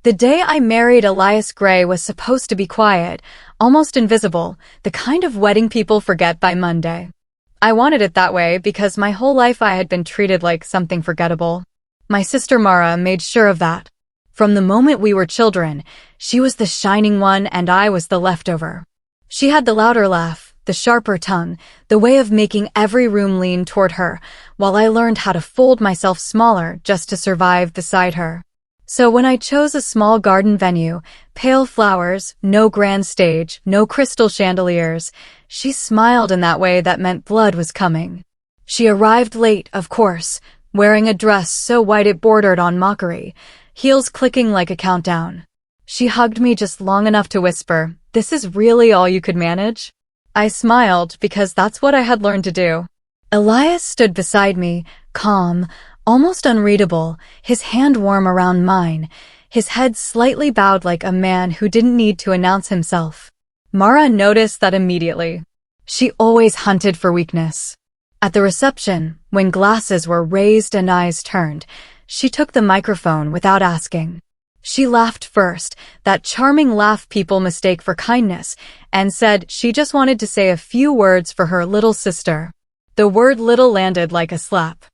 The day I married Elias Gray was supposed to be quiet, almost invisible, the kind of wedding people forget by Monday. I wanted it that way because my whole life I had been treated like something forgettable. My sister Mara made sure of that. From the moment we were children, she was the shining one and I was the leftover. She had the louder laugh, the sharper tongue, the way of making every room lean toward her, while I learned how to fold myself smaller just to survive beside her. So when I chose a small garden venue, pale flowers, no grand stage, no crystal chandeliers, she smiled in that way that meant blood was coming. She arrived late, of course, wearing a dress so white it bordered on mockery, heels clicking like a countdown. She hugged me just long enough to whisper, "This is really all you could manage?" I smiled because that's what I had learned to do. Elias stood beside me, calm, almost unreadable, his hand warm around mine, his head slightly bowed like a man who didn't need to announce himself. Mara noticed that immediately. She always hunted for weakness. At the reception, when glasses were raised and eyes turned, she took the microphone without asking. She laughed first, that charming laugh people mistake for kindness, and said she just wanted to say a few words for her little sister. The word little landed like a slap.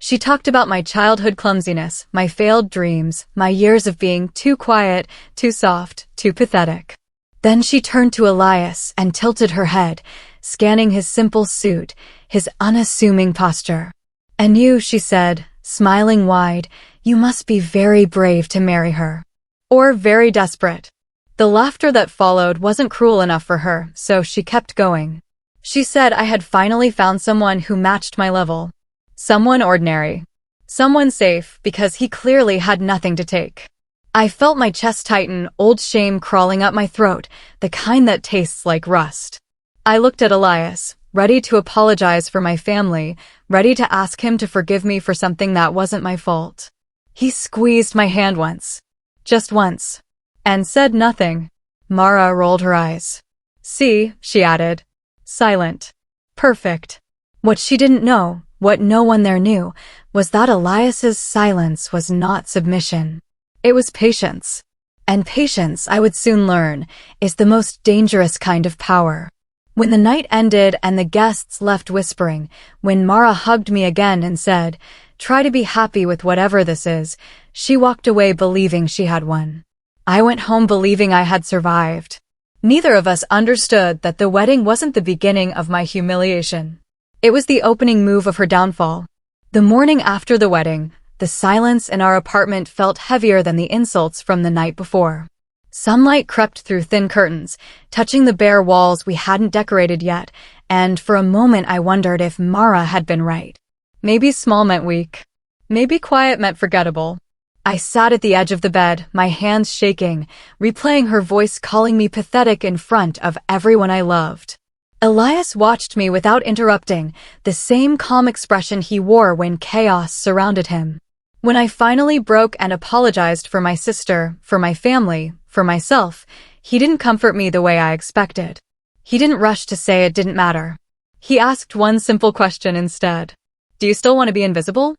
She talked about my childhood clumsiness, my failed dreams, my years of being too quiet, too soft, too pathetic. Then she turned to Elias and tilted her head, scanning his simple suit, his unassuming posture. "And you," she said, smiling wide, "you must be very brave to marry her. Or very desperate." The laughter that followed wasn't cruel enough for her, so she kept going. She said I had finally found someone who matched my level. Someone ordinary. Someone safe, because he clearly had nothing to take. I felt my chest tighten, old shame crawling up my throat, the kind that tastes like rust. I looked at Elias, ready to apologize for my family, ready to ask him to forgive me for something that wasn't my fault. He squeezed my hand once. Just once. And said nothing. Mara rolled her eyes. "See," she added. Silent. Perfect. What she didn't know, what no one there knew, was that Elias's silence was not submission. It was patience. And patience, I would soon learn, is the most dangerous kind of power. When the night ended and the guests left whispering, when Mara hugged me again and said, "Try to be happy with whatever this is," she walked away believing she had won. I went home believing I had survived. Neither of us understood that the wedding wasn't the beginning of my humiliation. It was the opening move of her downfall. The morning after the wedding, the silence in our apartment felt heavier than the insults from the night before. Sunlight crept through thin curtains, touching the bare walls we hadn't decorated yet, and for a moment I wondered if Mara had been right. Maybe small meant weak. Maybe quiet meant forgettable. I sat at the edge of the bed, my hands shaking, replaying her voice calling me pathetic in front of everyone I loved. Elias watched me without interrupting, the same calm expression he wore when chaos surrounded him. When I finally broke and apologized for my sister, for my family, for myself, he didn't comfort me the way I expected. He didn't rush to say it didn't matter. He asked one simple question instead. "Do you still want to be invisible?"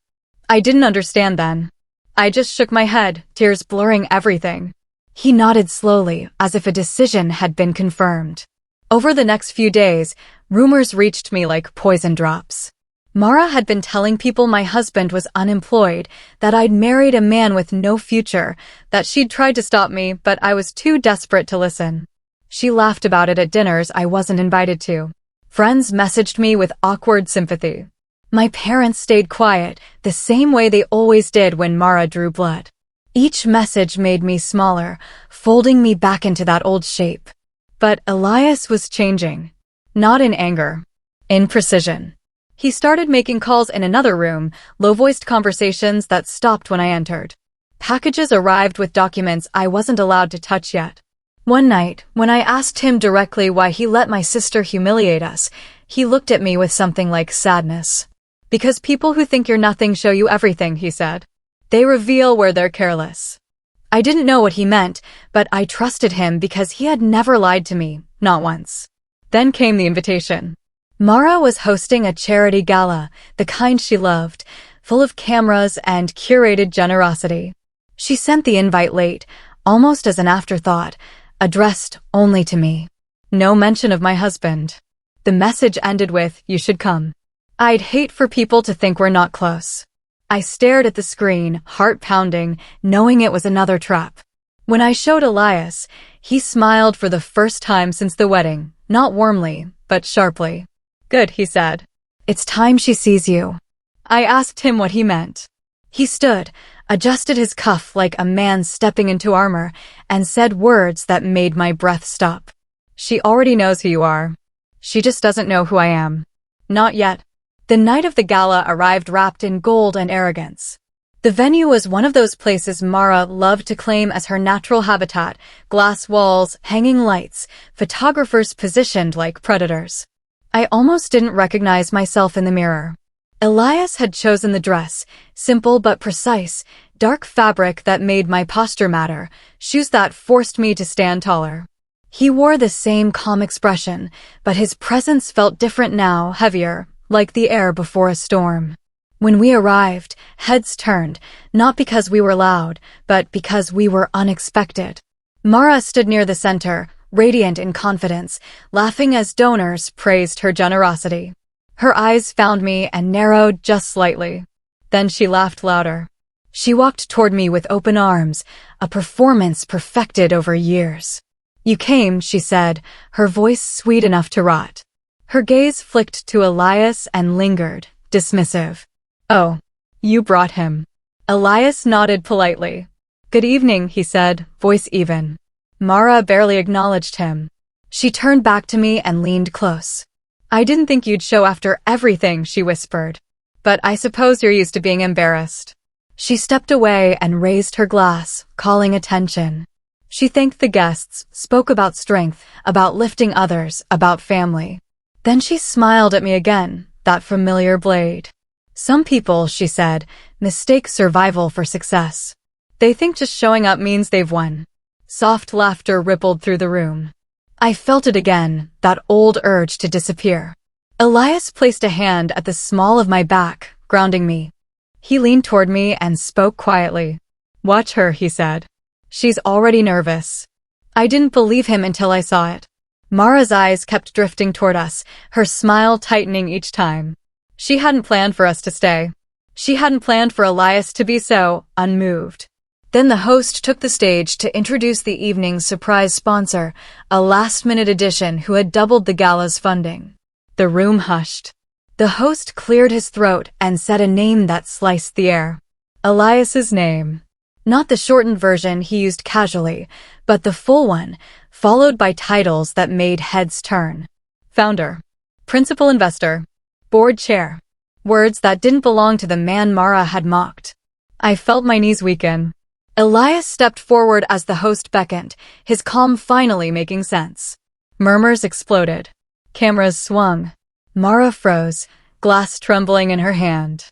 I didn't understand then. I just shook my head, tears blurring everything. He nodded slowly, as if a decision had been confirmed. Over the next few days, rumors reached me like poison drops. Mara had been telling people my husband was unemployed, that I'd married a man with no future, that she'd tried to stop me, but I was too desperate to listen. She laughed about it at dinners I wasn't invited to. Friends messaged me with awkward sympathy. My parents stayed quiet, the same way they always did when Mara drew blood. Each message made me smaller, folding me back into that old shape. But Elias was changing. Not in anger. In precision. He started making calls in another room, low-voiced conversations that stopped when I entered. Packages arrived with documents I wasn't allowed to touch yet. One night, when I asked him directly why he let my sister humiliate us, he looked at me with something like sadness. "Because people who think you're nothing show you everything," he said. "They reveal where they're careless." I didn't know what he meant, but I trusted him because he had never lied to me, not once. Then came the invitation. Mara was hosting a charity gala, the kind she loved, full of cameras and curated generosity. She sent the invite late, almost as an afterthought, addressed only to me. No mention of my husband. The message ended with, "You should come." I'd hate for people to think we're not close. I stared at the screen, heart pounding, knowing it was another trap. When I showed Elias, he smiled for the first time since the wedding, not warmly, but sharply. "Good," he said. "It's time she sees you." I asked him what he meant. He stood, adjusted his cuff like a man stepping into armor, and said words that made my breath stop. "She already knows who you are. She just doesn't know who I am." Not yet. The night of the gala arrived wrapped in gold and arrogance. The venue was one of those places Mara loved to claim as her natural habitat: glass walls, hanging lights, photographers positioned like predators. I almost didn't recognize myself in the mirror. Elias had chosen the dress, simple but precise, dark fabric that made my posture matter, shoes that forced me to stand taller. He wore the same calm expression, but his presence felt different now, heavier, like the air before a storm. When we arrived, heads turned, not because we were loud, but because we were unexpected. Mara stood near the center, radiant in confidence, laughing as donors praised her generosity. Her eyes found me and narrowed just slightly. Then she laughed louder. She walked toward me with open arms, a performance perfected over years. "You came," she said, her voice sweet enough to rot. Her gaze flicked to Elias and lingered, dismissive. "Oh, you brought him." Elias nodded politely. "Good evening," he said, voice even. Mara barely acknowledged him. She turned back to me and leaned close. "I didn't think you'd show after everything," she whispered. "But I suppose you're used to being embarrassed." She stepped away and raised her glass, calling attention. She thanked the guests, spoke about strength, about lifting others, about family. Then she smiled at me again, that familiar blade. "Some people," she said, "mistake survival for success. They think just showing up means they've won." Soft laughter rippled through the room. I felt it again, that old urge to disappear. Elias placed a hand at the small of my back, grounding me. He leaned toward me and spoke quietly. "Watch her," he said. "She's already nervous." I didn't believe him until I saw it. Mara's eyes kept drifting toward us, her smile tightening each time. She hadn't planned for us to stay. She hadn't planned for Elias to be so unmoved. Then the host took the stage to introduce the evening's surprise sponsor, a last-minute addition who had doubled the gala's funding. The room hushed. The host cleared his throat and said a name that sliced the air. Elias's name. Not the shortened version he used casually, but the full one, followed by titles that made heads turn. Founder. Principal investor. Board chair. Words that didn't belong to the man Mara had mocked. I felt my knees weaken. Elias stepped forward as the host beckoned, his calm finally making sense. Murmurs exploded. Cameras swung. Mara froze, glass trembling in her hand.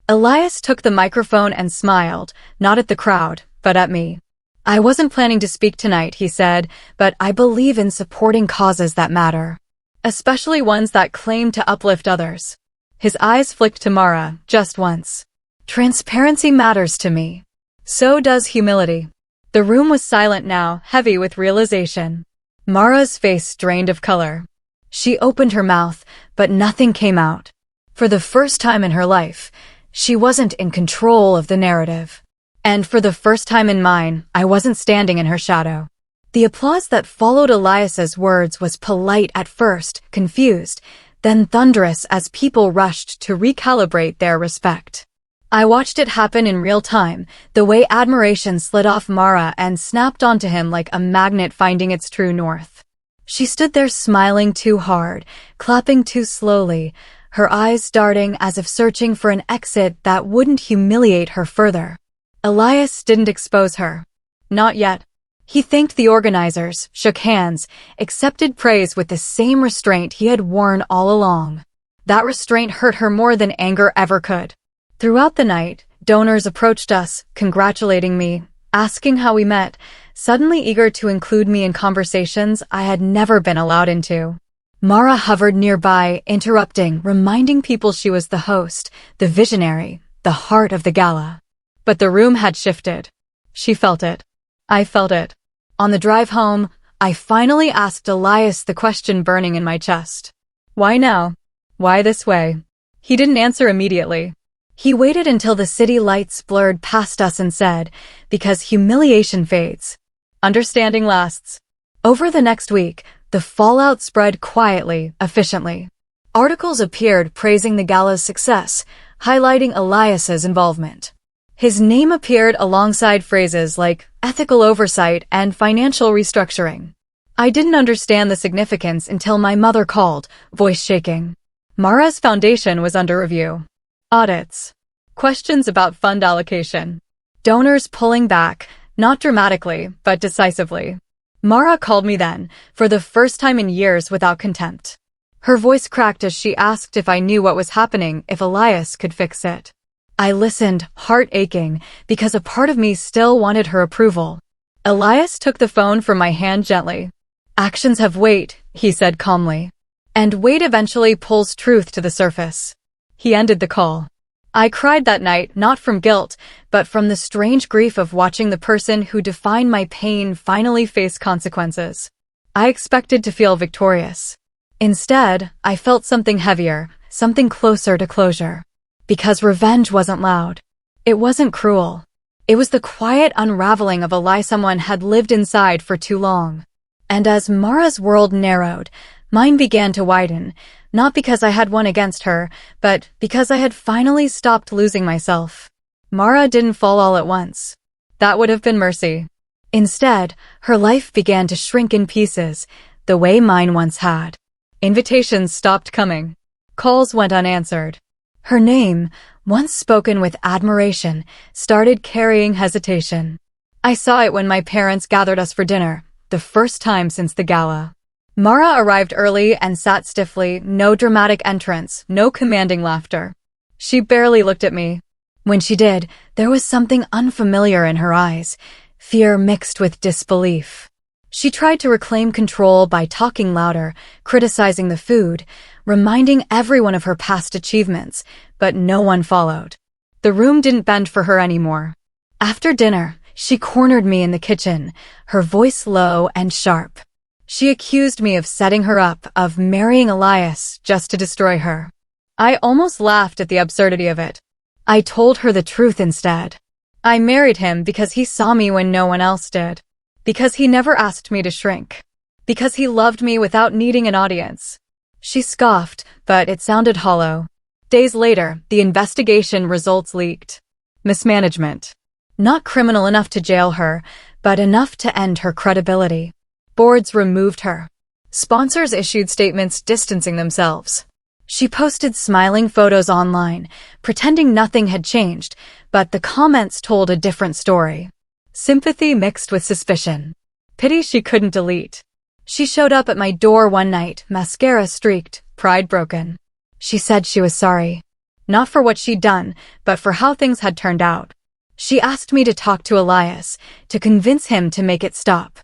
Elias took the microphone and smiled, not at the crowd, but at me. "I wasn't planning to speak tonight," he said, "but I believe in supporting causes that matter, especially ones that claim to uplift others." His eyes flicked to Mara, just once. "Transparency matters to me. So does humility." The room was silent now, heavy with realization. Mara's face drained of color. She opened her mouth, but nothing came out. For the first time in her life, she wasn't in control of the narrative. And for the first time in mine, I wasn't standing in her shadow. The applause that followed Elias's words was polite at first, confused, then thunderous as people rushed to recalibrate their respect. I watched it happen in real time, the way admiration slid off Mara and snapped onto him like a magnet finding its true north. She stood there smiling too hard, clapping too slowly, her eyes darting as if searching for an exit that wouldn't humiliate her further. Elias didn't expose her. Not yet. He thanked the organizers, shook hands, accepted praise with the same restraint he had worn all along. That restraint hurt her more than anger ever could. Throughout the night, donors approached us, congratulating me, asking how we met, suddenly eager to include me in conversations I had never been allowed into. Mara hovered nearby, interrupting, reminding people she was the host, the visionary, the heart of the gala. But the room had shifted. She felt it. I felt it. On the drive home, I finally asked Elias the question burning in my chest. Why now? Why this way? He didn't answer immediately. He waited until the city lights blurred past us and said, because humiliation fades. Understanding lasts. Over the next week, the fallout spread quietly, efficiently. Articles appeared praising the gala's success, highlighting Elias's involvement. His name appeared alongside phrases like ethical oversight and financial restructuring. I didn't understand the significance until my mother called, voice shaking. Mara's foundation was under review. Audits. Questions about fund allocation. Donors pulling back, not dramatically, but decisively. Mara called me then, for the first time in years without contempt. Her voice cracked as she asked if I knew what was happening, if Elias could fix it. I listened, heart aching, because a part of me still wanted her approval. Elias took the phone from my hand gently. Actions have weight, he said calmly. And weight eventually pulls truth to the surface. He ended the call. I cried that night, not from guilt, but from the strange grief of watching the person who defined my pain finally face consequences. I expected to feel victorious. Instead, I felt something heavier, something closer to closure. Because revenge wasn't loud. It wasn't cruel. It was the quiet unraveling of a lie someone had lived inside for too long. And as Mara's world narrowed, mine began to widen, not because I had won against her, but because I had finally stopped losing myself. Mara didn't fall all at once. That would have been mercy. Instead, her life began to shrink in pieces, the way mine once had. Invitations stopped coming. Calls went unanswered. Her name, once spoken with admiration, started carrying hesitation. I saw it when my parents gathered us for dinner, the first time since the gala. Mara arrived early and sat stiffly, no dramatic entrance, no commanding laughter. She barely looked at me. When she did, there was something unfamiliar in her eyes, fear mixed with disbelief. She tried to reclaim control by talking louder, criticizing the food, reminding everyone of her past achievements, but no one followed. The room didn't bend for her anymore. After dinner, she cornered me in the kitchen, her voice low and sharp. She accused me of setting her up, of marrying Elias just to destroy her. I almost laughed at the absurdity of it. I told her the truth instead. I married him because he saw me when no one else did. Because he never asked me to shrink. Because he loved me without needing an audience. She scoffed, but it sounded hollow. Days later, the investigation results leaked. Mismanagement. Not criminal enough to jail her, but enough to end her credibility. Boards removed her. Sponsors issued statements distancing themselves. She posted smiling photos online, pretending nothing had changed, but the comments told a different story. Sympathy mixed with suspicion. Pity she couldn't delete. She showed up at my door one night, mascara streaked, pride broken. She said she was sorry. Not for what she'd done, but for how things had turned out. She asked me to talk to Elias, to convince him to make it stop.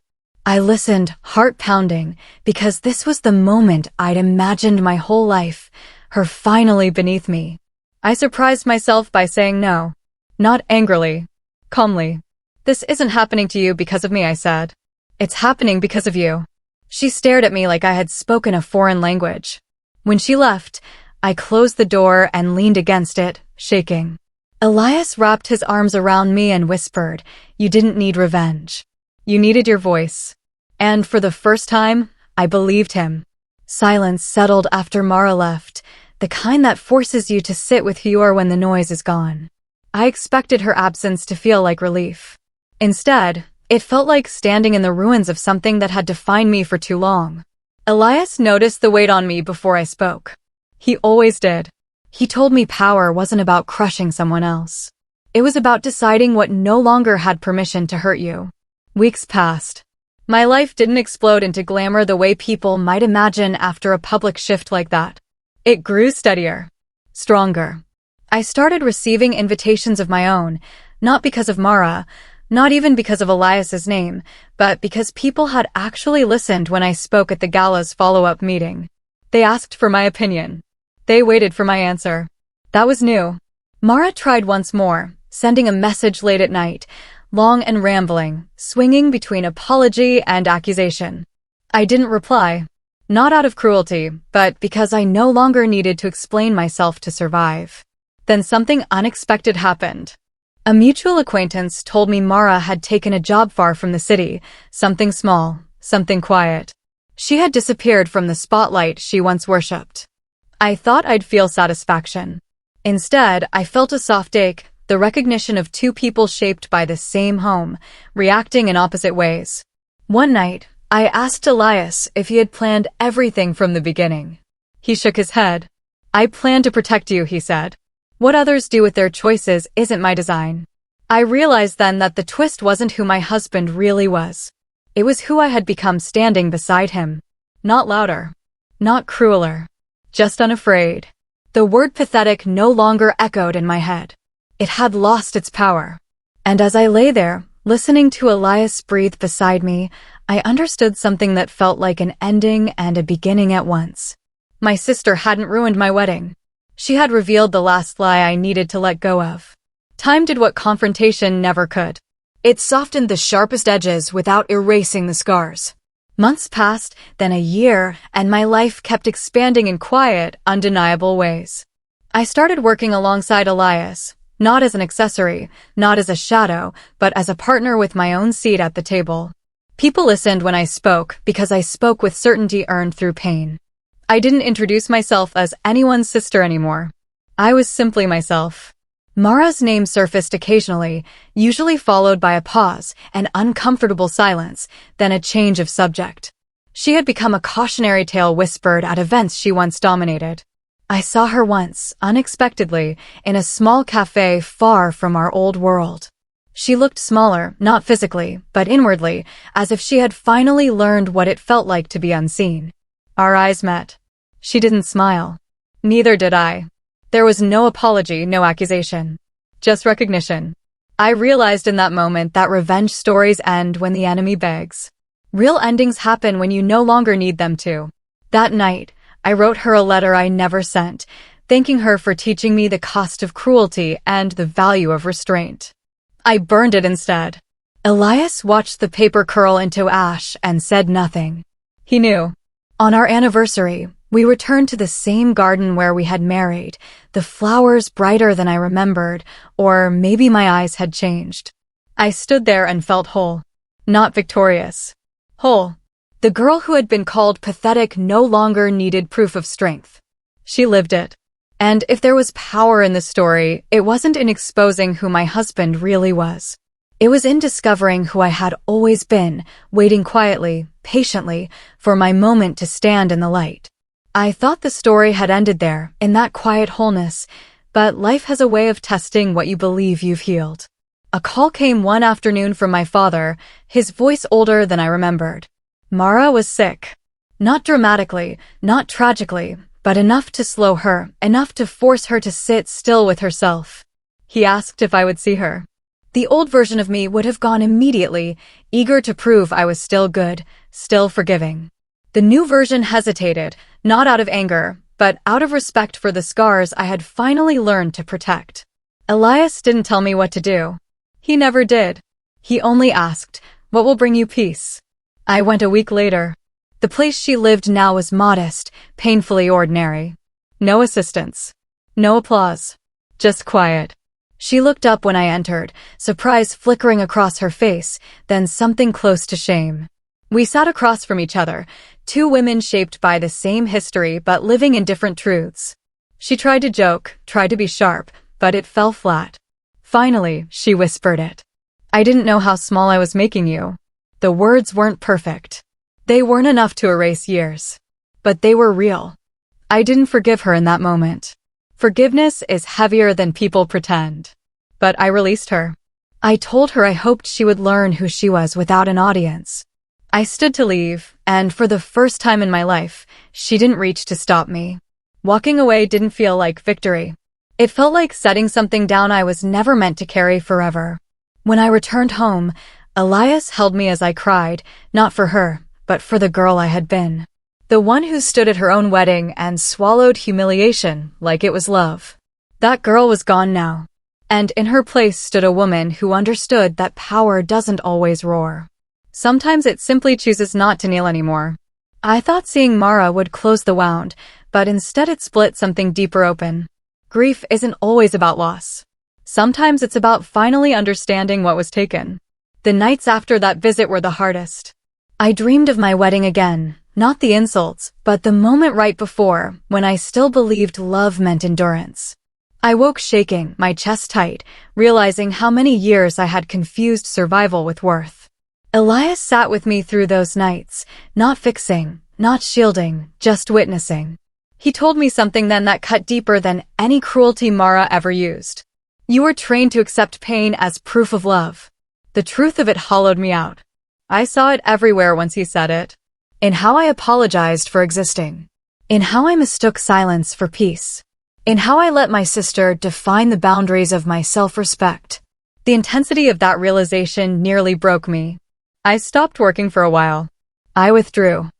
I listened, heart pounding, because this was the moment I'd imagined my whole life, her finally beneath me. I surprised myself by saying no. Not angrily. Calmly. This isn't happening to you because of me, I said. It's happening because of you. She stared at me like I had spoken a foreign language. When she left, I closed the door and leaned against it, shaking. Elias wrapped his arms around me and whispered, "You didn't need revenge. You needed your voice." And for the first time, I believed him. Silence settled after Mara left, the kind that forces you to sit with who you are when the noise is gone. I expected her absence to feel like relief. Instead, it felt like standing in the ruins of something that had defined me for too long. Elias noticed the weight on me before I spoke. He always did. He told me power wasn't about crushing someone else. It was about deciding what no longer had permission to hurt you. Weeks passed. My life didn't explode into glamour the way people might imagine after a public shift like that. It grew steadier. Stronger. I started receiving invitations of my own, not because of Mara, not even because of Elias's name, but because people had actually listened when I spoke at the gala's follow-up meeting. They asked for my opinion. They waited for my answer. That was new. Mara tried once more, sending a message late at night, long and rambling, swinging between apology and accusation. I didn't reply. Not out of cruelty, but because I no longer needed to explain myself to survive. Then something unexpected happened. A mutual acquaintance told me Mara had taken a job far from the city, something small, something quiet. She had disappeared from the spotlight she once worshipped. I thought I'd feel satisfaction. Instead, I felt a soft ache, the recognition of two people shaped by the same home, reacting in opposite ways. One night, I asked Elias if he had planned everything from the beginning. He shook his head. "I plan to protect you," he said. "What others do with their choices isn't my design." I realized then that the twist wasn't who my husband really was. It was who I had become standing beside him. Not louder. Not crueler. Just unafraid. The word pathetic no longer echoed in my head. It had lost its power. And as I lay there, listening to Elias breathe beside me, I understood something that felt like an ending and a beginning at once. My sister hadn't ruined my wedding. She had revealed the last lie I needed to let go of. Time did what confrontation never could. It softened the sharpest edges without erasing the scars. Months passed, then a year, and my life kept expanding in quiet, undeniable ways. I started working alongside Elias, not as an accessory, not as a shadow, but as a partner with my own seat at the table. People listened when I spoke because I spoke with certainty earned through pain. I didn't introduce myself as anyone's sister anymore. I was simply myself. Mara's name surfaced occasionally, usually followed by a pause, an uncomfortable silence, then a change of subject. She had become a cautionary tale whispered at events she once dominated. I saw her once, unexpectedly, in a small cafe far from our old world. She looked smaller, not physically, but inwardly, as if she had finally learned what it felt like to be unseen. Our eyes met. She didn't smile. Neither did I. There was no apology, no accusation. Just recognition. I realized in that moment that revenge stories end when the enemy begs. Real endings happen when you no longer need them to. That night, I wrote her a letter I never sent, thanking her for teaching me the cost of cruelty and the value of restraint. I burned it instead. Elias watched the paper curl into ash and said nothing. He knew. On our anniversary, we returned to the same garden where we had married, the flowers brighter than I remembered, or maybe my eyes had changed. I stood there and felt whole. Not victorious. Whole. The girl who had been called pathetic no longer needed proof of strength. She lived it. And if there was power in the story, it wasn't in exposing who my husband really was. It was in discovering who I had always been, waiting quietly, patiently, for my moment to stand in the light. I thought the story had ended there, in that quiet wholeness, but life has a way of testing what you believe you've healed. A call came one afternoon from my father, his voice older than I remembered. Mara was sick. Not dramatically, not tragically, but enough to slow her, enough to force her to sit still with herself. He asked if I would see her. The old version of me would have gone immediately, eager to prove I was still good, still forgiving. The new version hesitated, not out of anger, but out of respect for the scars I had finally learned to protect. Elias didn't tell me what to do. He never did. He only asked, "What will bring you peace?" I went a week later. The place she lived now was modest, painfully ordinary. No assistance. No applause. Just quiet. She looked up when I entered, surprise flickering across her face, then something close to shame. We sat across from each other, two women shaped by the same history but living in different truths. She tried to joke, tried to be sharp, but it fell flat. Finally, she whispered it. "I didn't know how small I was making you." The words weren't perfect. They weren't enough to erase years. But they were real. I didn't forgive her in that moment. Forgiveness is heavier than people pretend. But I released her. I told her I hoped she would learn who she was without an audience. I stood to leave, and for the first time in my life, she didn't reach to stop me. Walking away didn't feel like victory. It felt like setting something down I was never meant to carry forever. When I returned home, Elias held me as I cried, not for her, but for the girl I had been. The one who stood at her own wedding and swallowed humiliation like it was love. That girl was gone now. And in her place stood a woman who understood that power doesn't always roar. Sometimes it simply chooses not to kneel anymore. I thought seeing Mara would close the wound, but instead it split something deeper open. Grief isn't always about loss. Sometimes it's about finally understanding what was taken. The nights after that visit were the hardest. I dreamed of my wedding again, not the insults, but the moment right before, when I still believed love meant endurance. I woke shaking, my chest tight, realizing how many years I had confused survival with worth. Elias sat with me through those nights, not fixing, not shielding, just witnessing. He told me something then that cut deeper than any cruelty Mara ever used. You were trained to accept pain as proof of love. The truth of it hollowed me out. I saw it everywhere once he said it. In how I apologized for existing. In how I mistook silence for peace. In how I let my sister define the boundaries of my self-respect. The intensity of that realization nearly broke me. I stopped working for a while. I withdrew.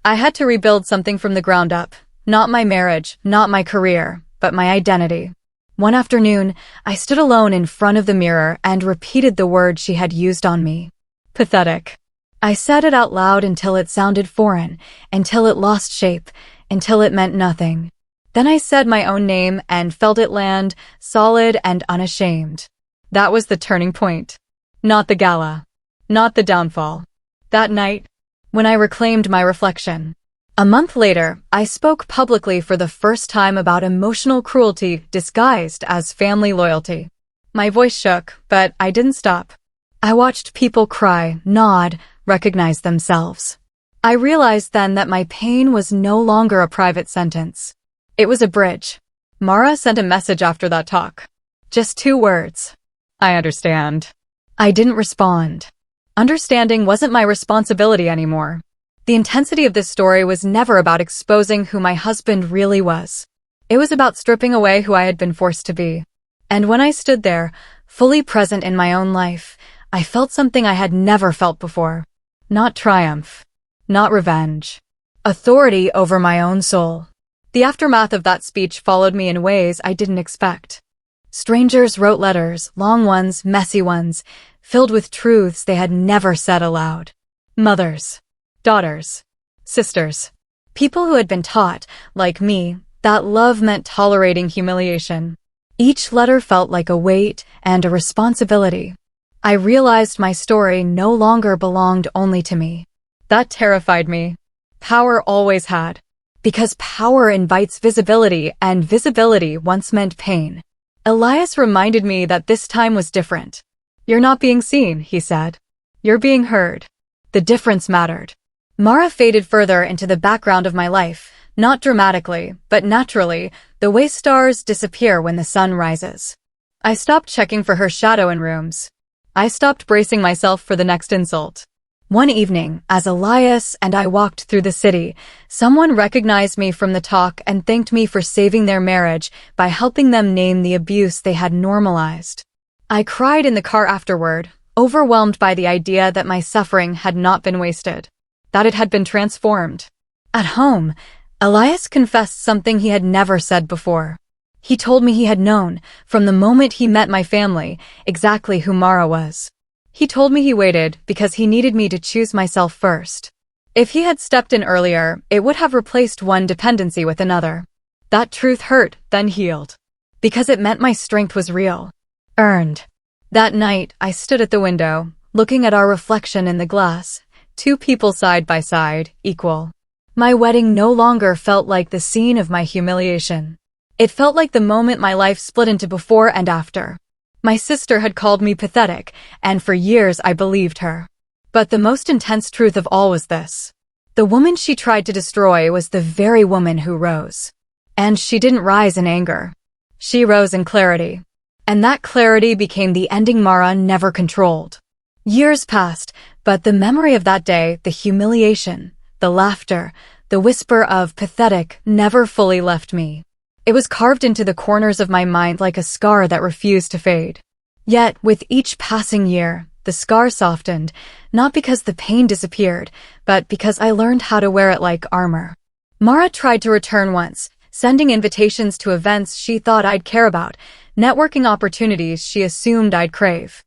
I had to rebuild something from the ground up. Not my marriage, not my career, but my identity. One afternoon, I stood alone in front of the mirror and repeated the word she had used on me. Pathetic. I said it out loud until it sounded foreign, until it lost shape, until it meant nothing. Then I said my own name and felt it land, solid and unashamed. That was the turning point. Not the gala. Not the downfall. That night, when I reclaimed my reflection. A month later, I spoke publicly for the first time about emotional cruelty disguised as family loyalty. My voice shook, but I didn't stop. I watched people cry, nod, recognize themselves. I realized then that my pain was no longer a private sentence. It was a bridge. Mara sent a message after that talk. Just 2 words. I understand. I didn't respond. Understanding wasn't my responsibility anymore. The intensity of this story was never about exposing who my husband really was. It was about stripping away who I had been forced to be. And when I stood there, fully present in my own life, I felt something I had never felt before. Not triumph. Not revenge. Authority over my own soul. The aftermath of that speech followed me in ways I didn't expect. Strangers wrote letters, long ones, messy ones, filled with truths they had never said aloud. Mothers. Daughters. Sisters. People who had been taught, like me, that love meant tolerating humiliation. Each letter felt like a weight and a responsibility. I realized my story no longer belonged only to me. That terrified me. Power always had. Because power invites visibility, and visibility once meant pain. Elias reminded me that this time was different. You're not being seen, he said. You're being heard. The difference mattered. Mara faded further into the background of my life, not dramatically, but naturally, the way stars disappear when the sun rises. I stopped checking for her shadow in rooms. I stopped bracing myself for the next insult. One evening, as Elias and I walked through the city, someone recognized me from the talk and thanked me for saving their marriage by helping them name the abuse they had normalized. I cried in the car afterward, overwhelmed by the idea that my suffering had not been wasted, that it had been transformed. At home, Elias confessed something he had never said before. He told me he had known, from the moment he met my family, exactly who Mara was. He told me he waited because he needed me to choose myself first. If he had stepped in earlier, it would have replaced one dependency with another. That truth hurt, then healed. Because it meant my strength was real. Earned. That night, I stood at the window, looking at our reflection in the glass, 2 people side by side, equal. My wedding no longer felt like the scene of my humiliation. It felt like the moment my life split into before and after. My sister had called me pathetic, and for years I believed her. But the most intense truth of all was this. The woman she tried to destroy was the very woman who rose. And she didn't rise in anger. She rose in clarity. And that clarity became the ending Mara never controlled. Years passed, but the memory of that day, the humiliation, the laughter, the whisper of pathetic never fully left me. It was carved into the corners of my mind like a scar that refused to fade. Yet, with each passing year, the scar softened, not because the pain disappeared, but because I learned how to wear it like armor. Mara tried to return once, sending invitations to events she thought I'd care about, networking opportunities she assumed I'd crave.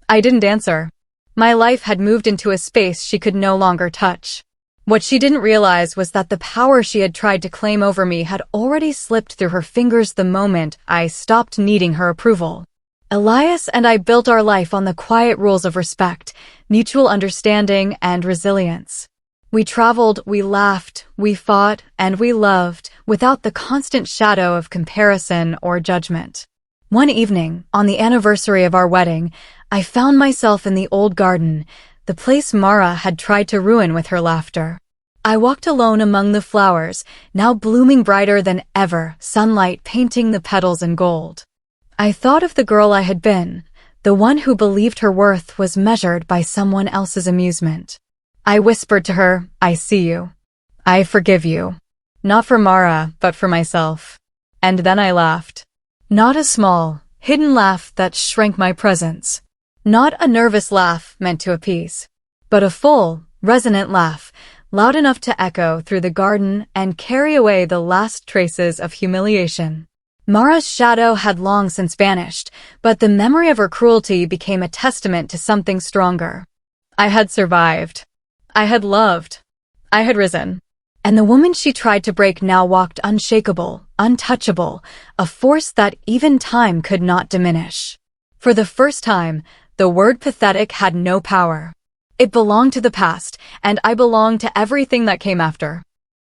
I didn't answer. My life had moved into a space she could no longer touch. What she didn't realize was that the power she had tried to claim over me had already slipped through her fingers the moment I stopped needing her approval. Elias and I built our life on the quiet rules of respect, mutual understanding, and resilience. We traveled, we laughed, we fought, and we loved, without the constant shadow of comparison or judgment. One evening, on the anniversary of our wedding, I found myself in the old garden, the place Mara had tried to ruin with her laughter. I walked alone among the flowers, now blooming brighter than ever, sunlight painting the petals in gold. I thought of the girl I had been, the one who believed her worth was measured by someone else's amusement. I whispered to her, "I see you. I forgive you. Not for Mara, but for myself." And then I laughed. Not a small, hidden laugh that shrank my presence. Not a nervous laugh meant to appease, but a full, resonant laugh, loud enough to echo through the garden and carry away the last traces of humiliation. Mara's shadow had long since vanished, but the memory of her cruelty became a testament to something stronger. I had survived. I had loved. I had risen. And the woman she tried to break now walked unshakable, untouchable, a force that even time could not diminish. For the first time, the word pathetic had no power. It belonged to the past, and I belonged to everything that came after.